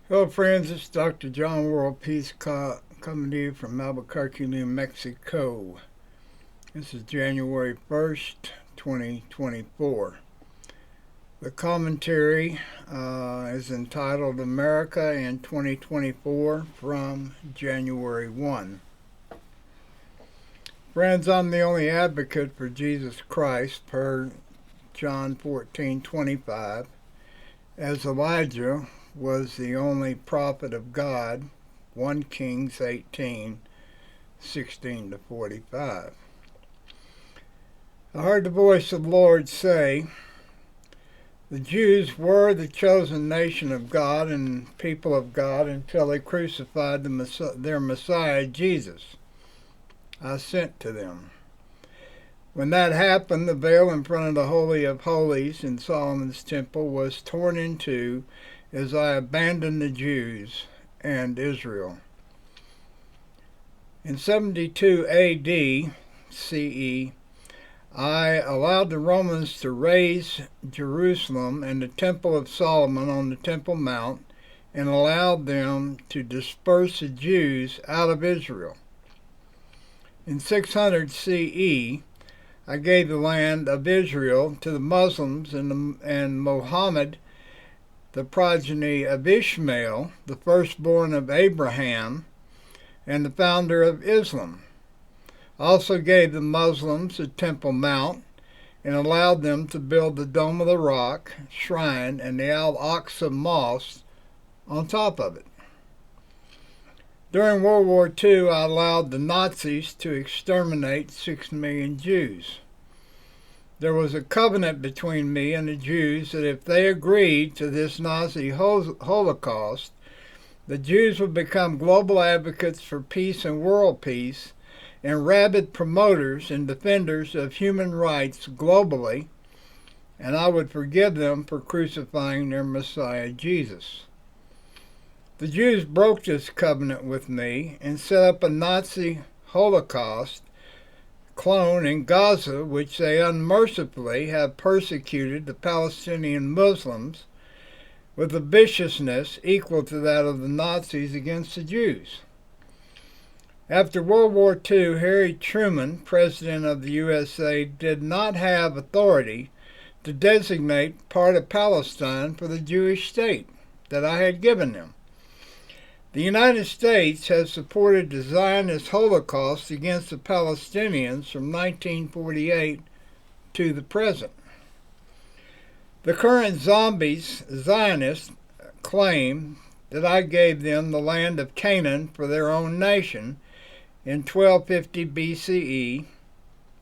Hello, friends. It's Dr. John WorldPeace coming to you from Albuquerque, New Mexico. This is January 1st, 2024. The commentary is entitled America in 2024 from January 1. Friends, I'm the only advocate for Jesus Christ per John 14:25, as Elijah was the only prophet of God, 1 Kings 18:16-45. I heard the voice of the Lord say, the Jews were the chosen nation of God and people of God until they crucified their Messiah, Jesus. I sent to them. When that happened, the veil in front of the Holy of Holies in Solomon's temple was torn in two as I abandoned the Jews and Israel. In 72 AD CE, I allowed the Romans to raze Jerusalem and the Temple of Solomon on the Temple Mount and allowed them to disperse the Jews out of Israel. In 600 CE, I gave the land of Israel to the Muslims and Muhammad, the progeny of Ishmael, the firstborn of Abraham, and the founder of Islam. Also gave the Muslims the Temple Mount and allowed them to build the Dome of the Rock, shrine, and the Al-Aqsa Mosque on top of it. During World War II, I allowed the Nazis to exterminate 6 million Jews. There was a covenant between me and the Jews that if they agreed to this Nazi Holocaust, the Jews would become global advocates for peace and world peace and rabid promoters and defenders of human rights globally, and I would forgive them for crucifying their Messiah, Jesus. The Jews broke this covenant with me and set up a Nazi Holocaust clone in Gaza, which they unmercifully have persecuted the Palestinian Muslims with a viciousness equal to that of the Nazis against the Jews. After World War II, Harry Truman, President of the USA, did not have authority to designate part of Palestine for the Jewish state that I had given them. The United States has supported the Zionist Holocaust against the Palestinians from 1948 to the present. The current Zionists claim that I gave them the land of Canaan for their own nation in 1250 BCE,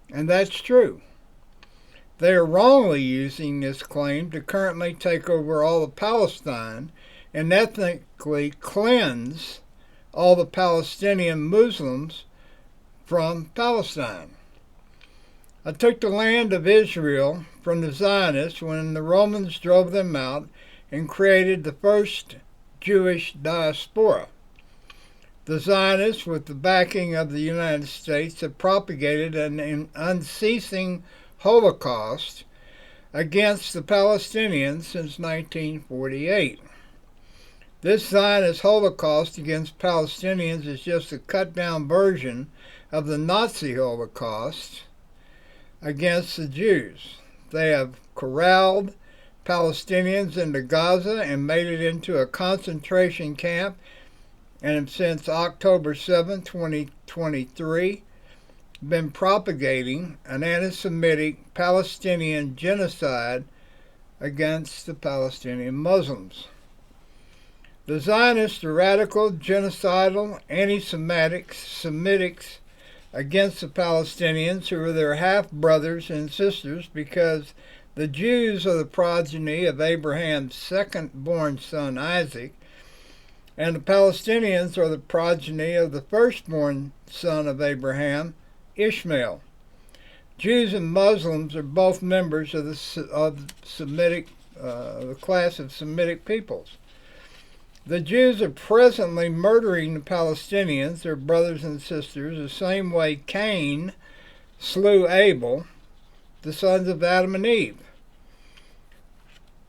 and that's true. They are wrongly using this claim to currently take over all of Palestine and ethnically cleanse all the Palestinian Muslims from Palestine. I took the land of Israel from the Zionists when the Romans drove them out and created the first Jewish diaspora. The Zionists, with the backing of the United States, have propagated an unceasing Holocaust against the Palestinians since 1948. This Zionist Holocaust against Palestinians is just a cut-down version of the Nazi Holocaust against the Jews. They have corralled Palestinians into Gaza and made it into a concentration camp, and have since October 7, 2023, been propagating an anti-Semitic Palestinian genocide against the Palestinian Muslims. The Zionists are radical, genocidal, anti-Semitics against the Palestinians, who are their half-brothers and sisters, because the Jews are the progeny of Abraham's second-born son Isaac, and the Palestinians are the progeny of the firstborn son of Abraham, Ishmael. Jews and Muslims are both members of the class of Semitic peoples. The Jews are presently murdering the Palestinians, their brothers and sisters, the same way Cain slew Abel, the sons of Adam and Eve.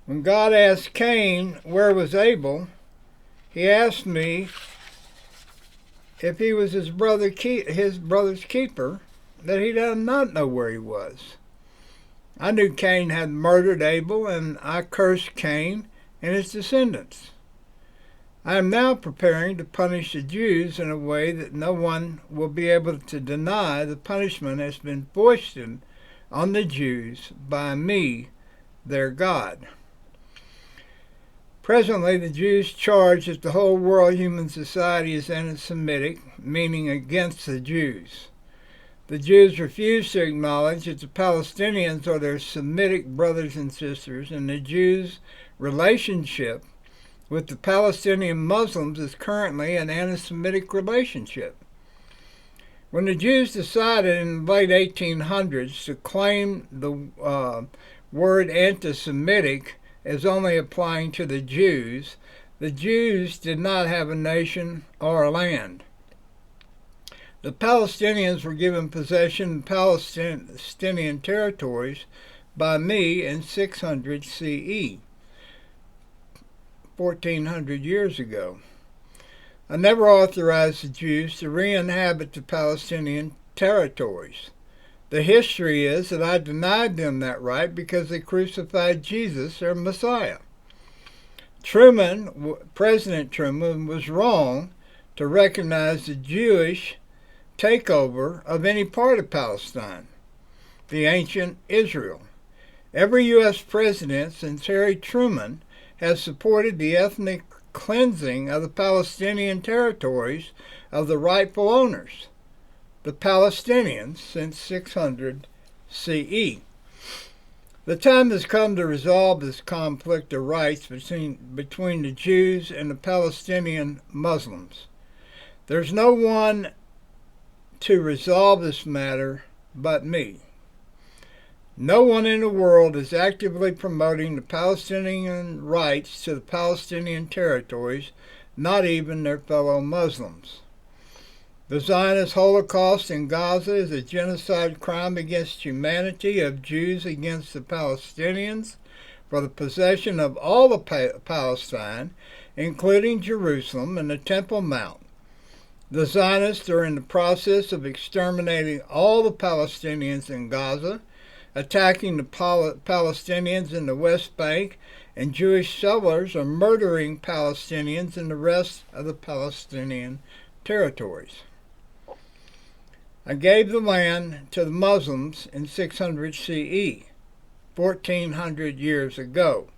When God asked Cain, where was Abel? he asked me if he was his brother's keeper, that he did not know where he was. I knew Cain had murdered Abel, and I cursed Cain and his descendants. I am now preparing to punish the Jews in a way that no one will be able to deny the punishment has been foisted on the Jews by me, their God. Presently, the Jews charge that the whole world human society is anti-Semitic, meaning against the Jews. The Jews refuse to acknowledge that the Palestinians are their Semitic brothers and sisters, and the Jews' relationship with the Palestinian Muslims is currently an anti-Semitic relationship. When the Jews decided in the late 1800s to claim the word anti-Semitic as only applying to the Jews did not have a nation or a land. The Palestinians were given possession of Palestinian territories by me in 600 CE, 1400 years ago. I never authorized the Jews to re-inhabit the Palestinian territories. The history is that I denied them that right because they crucified Jesus, their Messiah. President Truman, was wrong to recognize the Jewish takeover of any part of Palestine, the ancient Israel. Every U.S. president since Harry Truman has supported the ethnic cleansing of the Palestinian territories of the rightful owners, the Palestinians, since 600 CE. The time has come to resolve this conflict of rights between the Jews and the Palestinian Muslims. There's no one to resolve this matter but me. No one in the world is actively promoting the Palestinian rights to the Palestinian territories, not even their fellow Muslims. The Zionist Holocaust in Gaza is a genocide crime against humanity of Jews against the Palestinians for the possession of all of Palestine, including Jerusalem and the Temple Mount. The Zionists are in the process of exterminating all the Palestinians in Gaza, attacking the Palestinians in the West Bank, and Jewish settlers are murdering Palestinians in the rest of the Palestinian territories. I gave the land to the Muslims in 600 CE, 1400 years ago.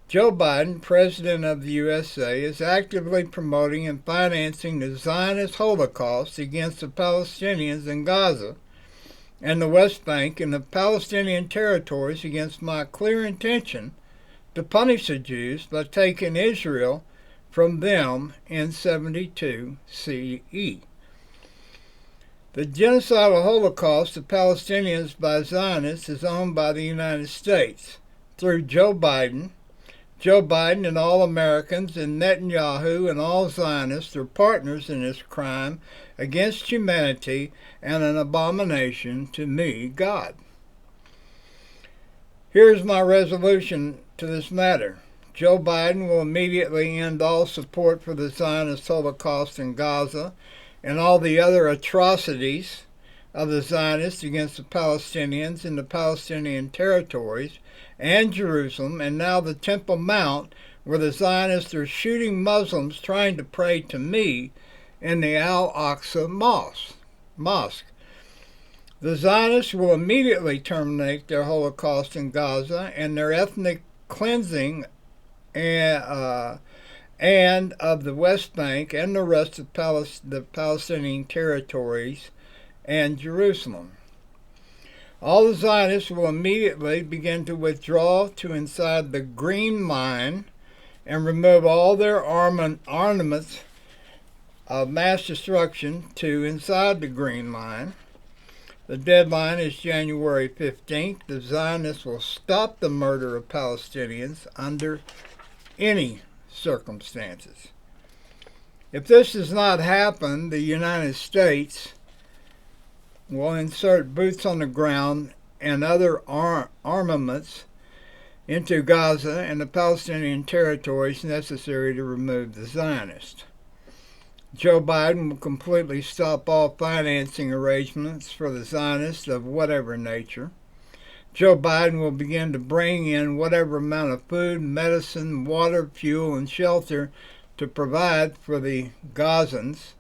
Joe Biden, President of the USA, is actively promoting and financing the Zionist Holocaust against the Palestinians in Gaza and the West Bank and the Palestinian territories against my clear intention to punish the Jews by taking Israel from them in 72 CE. The genocidal Holocaust of Palestinians by Zionists is owned by the United States through Joe Biden and all Americans, and Netanyahu and all Zionists are partners in this crime against humanity and an abomination to me, God. Here's my resolution to this matter. Joe Biden will immediately end all support for the Zionist Holocaust in Gaza and all the other atrocities of the Zionists against the Palestinians in the Palestinian territories and Jerusalem, and now the Temple Mount, where the Zionists are shooting Muslims trying to pray to me in the Al-Aqsa Mosque. The Zionists will immediately terminate their Holocaust in Gaza and their ethnic cleansing and of the West Bank and the rest of the Palestinian territories and Jerusalem. All the Zionists will immediately begin to withdraw to inside the Green Line and remove all their armaments of mass destruction to inside the Green Line. The deadline is January 15th. The Zionists will stop the murder of Palestinians under any circumstances. If this does not happen, the United States will insert boots on the ground and other armaments into Gaza and the Palestinian territories necessary to remove the Zionists. Joe Biden will completely stop all financing arrangements for the Zionists of whatever nature. Joe Biden will begin to bring in whatever amount of food, medicine, water, fuel, and shelter to provide for the Gazans.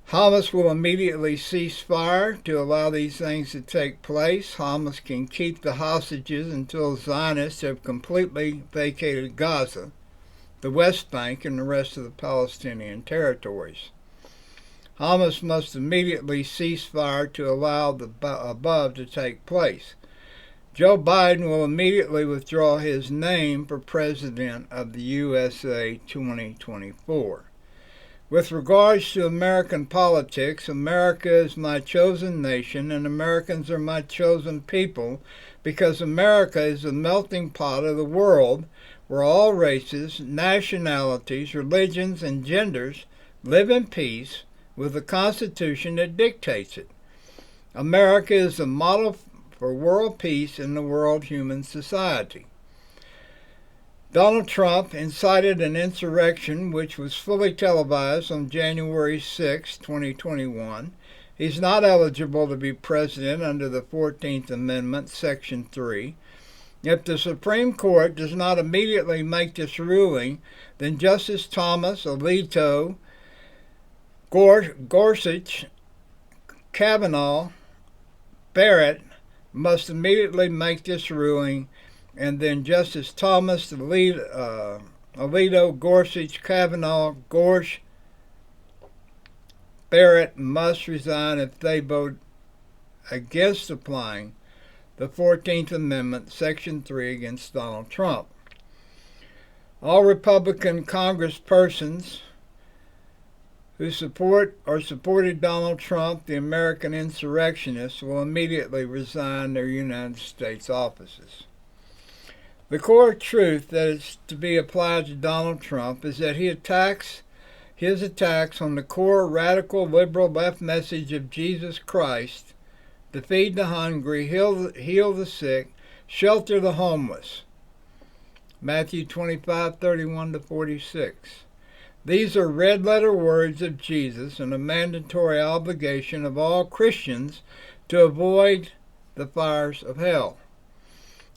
Hamas will immediately cease fire to allow these things to take place. Hamas can keep the hostages until Zionists have completely vacated Gaza, the West Bank, and the rest of the Palestinian territories. Hamas must immediately cease fire to allow the above to take place. Joe Biden will immediately withdraw his name for President of the USA 2024. With regards to American politics, America is my chosen nation and Americans are my chosen people because America is the melting pot of the world where all races, nationalities, religions, and genders live in peace with a constitution that dictates it. America is the model for world peace in the world human society. Donald Trump incited an insurrection which was fully televised on January 6, 2021. He's not eligible to be president under the 14th Amendment, Section 3. If the Supreme Court does not immediately make this ruling, then Justice Thomas, Alito, Gorsuch, Kavanaugh, Barrett must immediately make this ruling, and then Justice Thomas, Alito, Gorsuch, Kavanaugh, Barrett must resign if they vote against applying the 14th Amendment, Section 3 against Donald Trump. All Republican congresspersons who support or supported Donald Trump, the American insurrectionist, will immediately resign their United States offices. The core truth that is to be applied to Donald Trump is that his attacks on the core radical liberal left message of Jesus Christ, to feed the hungry, heal the sick, shelter the homeless. Matthew 25:31-46. These are red-letter words of Jesus and a mandatory obligation of all Christians to avoid the fires of hell.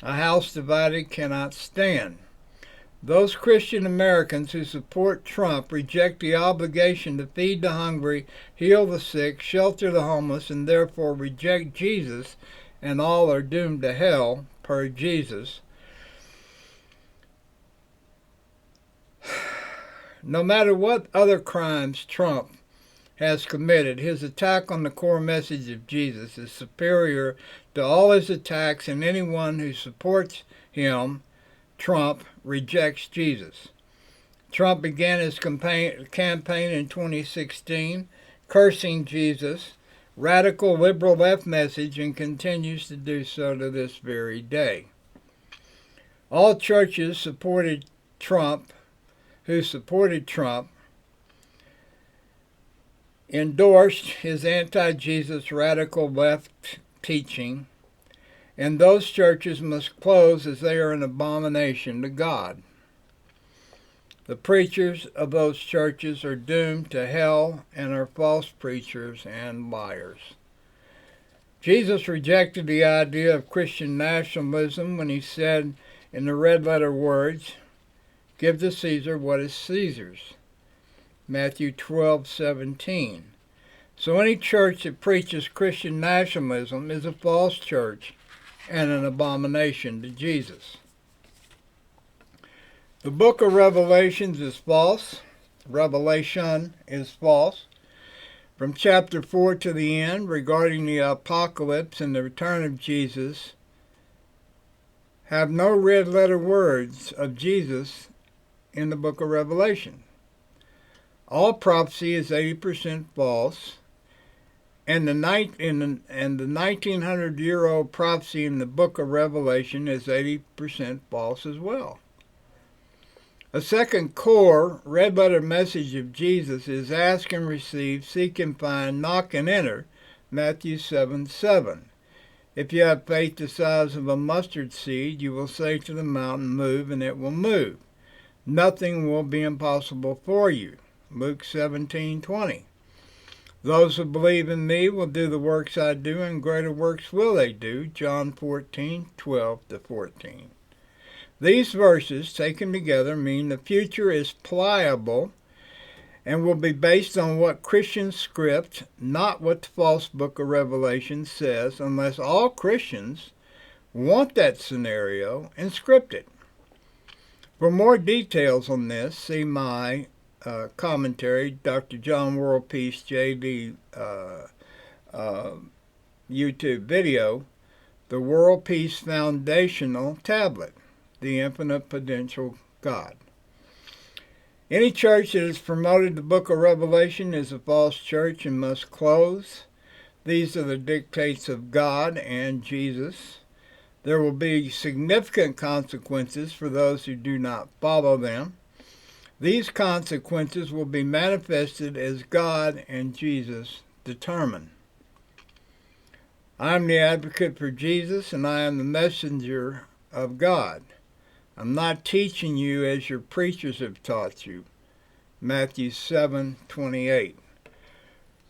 A house divided cannot stand. Those Christian Americans who support Trump reject the obligation to feed the hungry, heal the sick, shelter the homeless, and therefore reject Jesus, and all are doomed to hell, per Jesus. No matter what other crimes Trump has committed, his attack on the core message of Jesus is superior to all his attacks, and anyone who supports him, Trump, rejects Jesus. Trump began his campaign in 2016, cursing Jesus' radical liberal left message, and continues to do so to this very day. All churches who supported Trump endorsed his anti-Jesus radical left teaching, and those churches must close as they are an abomination to God. The preachers of those churches are doomed to hell and are false preachers and liars. Jesus rejected the idea of Christian nationalism when he said in the red-letter words, "Give to Caesar what is Caesar's." Matthew 12:17. So any church that preaches Christian nationalism is a false church and an abomination to Jesus. The book of Revelation is false. From chapter 4 to the end, regarding the apocalypse and the return of Jesus, have no red-letter words of Jesus in the book of Revelation. All prophecy is 80% false, and the 1900-year-old prophecy in the book of Revelation is 80% false as well. A second core red-letter message of Jesus is ask and receive, seek and find, knock and enter, Matthew 7:7. If you have faith the size of a mustard seed, you will say to the mountain, move, and it will move. Nothing will be impossible for you. Luke 17:20. Those who believe in me will do the works I do, and greater works will they do. John 14:12-14. These verses, taken together, mean the future is pliable and will be based on what Christian script, not what the false book of Revelation says, unless all Christians want that scenario and script it. For more details on this, see my commentary, Dr. John WorldPeace JD YouTube video, The WorldPeace Foundational Tablet, The Infinite Potential God. Any church that has promoted the book of Revelation is a false church and must close. These are the dictates of God and Jesus. There will be significant consequences for those who do not follow them. These consequences will be manifested as God and Jesus determine. I am the advocate for Jesus, and I am the messenger of God. I'm not teaching you as your preachers have taught you. Matthew 7:28.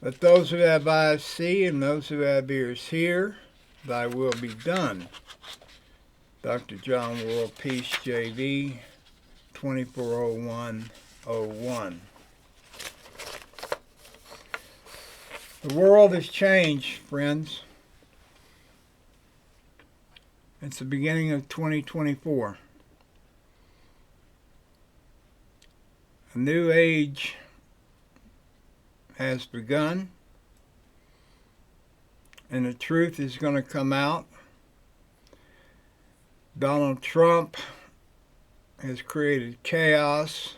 Let those who have eyes see, and those who have ears hear. Thy will be done. Dr. John WorldPeace JD, 240101. The world has changed, friends. It's the beginning of 2024. A new age has begun, and the truth is going to come out. Donald Trump has created chaos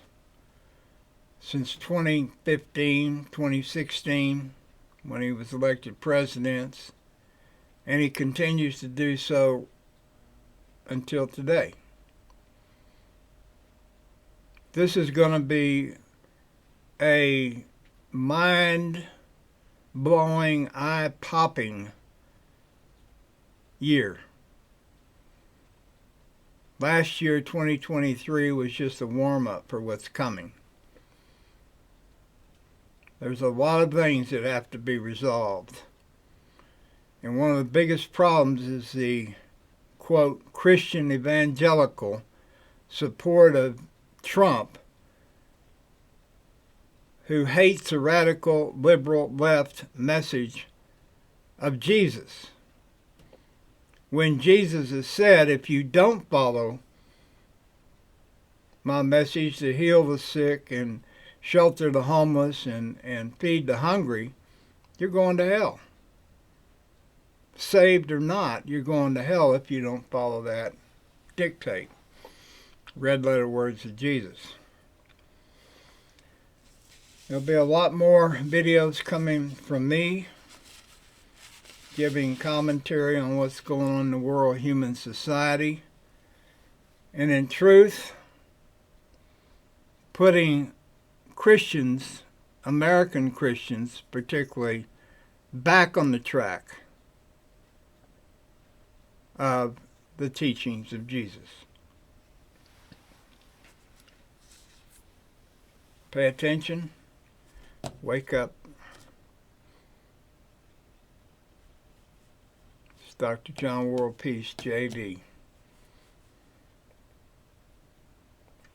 since 2015, 2016, when he was elected president, and he continues to do so until today. This is going to be a mind-blowing, eye-popping year. Last year, 2023, was just a warm-up for what's coming. There's a lot of things that have to be resolved. And one of the biggest problems is the, quote, Christian evangelical support of Trump, who hates the radical liberal left message of Jesus. When Jesus has said, if you don't follow my message to heal the sick and shelter the homeless and feed the hungry, you're going to hell. Saved or not, you're going to hell if you don't follow that dictate. Red letter words of Jesus. There'll be a lot more videos coming from me, giving commentary on what's going on in the world human society, and in truth, putting Christians, American Christians particularly, back on the track of the teachings of Jesus. Pay attention. Wake up. It's Dr. John WorldPeace JD.